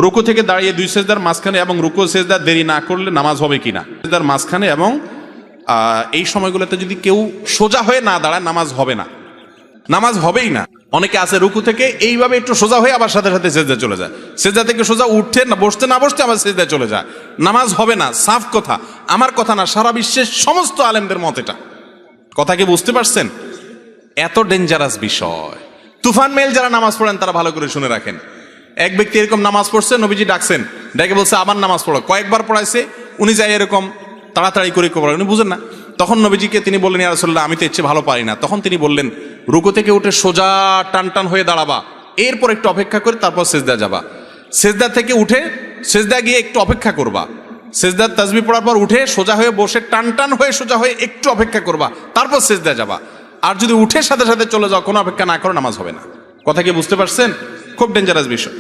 রুকু থেকে দাঁড়িয়ে দুই সেজদার মাঝখানে এবং রুকু সেজদা দেরি না করলে নামাজ হবে কিনা, সেজদার মাঝখানে এবং এই সময়গুলোতে যদি কেউ সোজা হয়ে না দাঁড়ায় নামাজ হবে না, নামাজ হবেই না। অনেকে আছে রুকু থেকে এইভাবে একটু সোজা হয়ে আবার সাথে সাথে সেজদা চলে যায়, সেজদা থেকে সোজা উঠতে না বসতে আবার সেজদা চলে যায়, নামাজ হবে না। সাফ কথা, আমার কথা না, সারা বিশ্বের সমস্ত আলেমদের মত এটা। কথা কি বুঝতে পারছেন? এত ডেঞ্জারাস বিষয়। তুফান মেল যারা নামাজ পড়েন তারা ভালো করে শুনে রাখেন। এক ব্যক্তি এরকম নামাজ পড়ছে, নবীজি ডাকছেন, ডেকে বলছে আবার নামাজ পড়ো। কয়েকবার পড়াইছে, উনি যাই এরকম তাড়াতাড়ি করে পড়েন, উনি বুঝেন না। তখন নবীজিকে তিনি বললেন, ইয়া রাসূলুল্লাহ, আমি তো এর চেয়ে ভালো পারি না। তখন তিনি বললেন, রুকু থেকে উঠে সোজা টান টান হয়ে দাঁড়াবা, এরপর একটু অপেক্ষা করে তারপর সেজদা যাবা। সেজদা থেকে উঠে সেজদা গিয়ে একটু অপেক্ষা করবা, সেজদার তাসবিহ পড়ার পর উঠে সোজা হয়ে বসে টান টান হয়ে সোজা হয়ে একটু অপেক্ষা করবা, তারপর সেজদা যাবা। আর যদি উঠে সাথে সাথে চলে যাও, কোনো অপেক্ষা না করো, নামাজ হবে না। কথা কি বুঝতে পারছেন? খুব ডেঞ্জারাস বিষয়।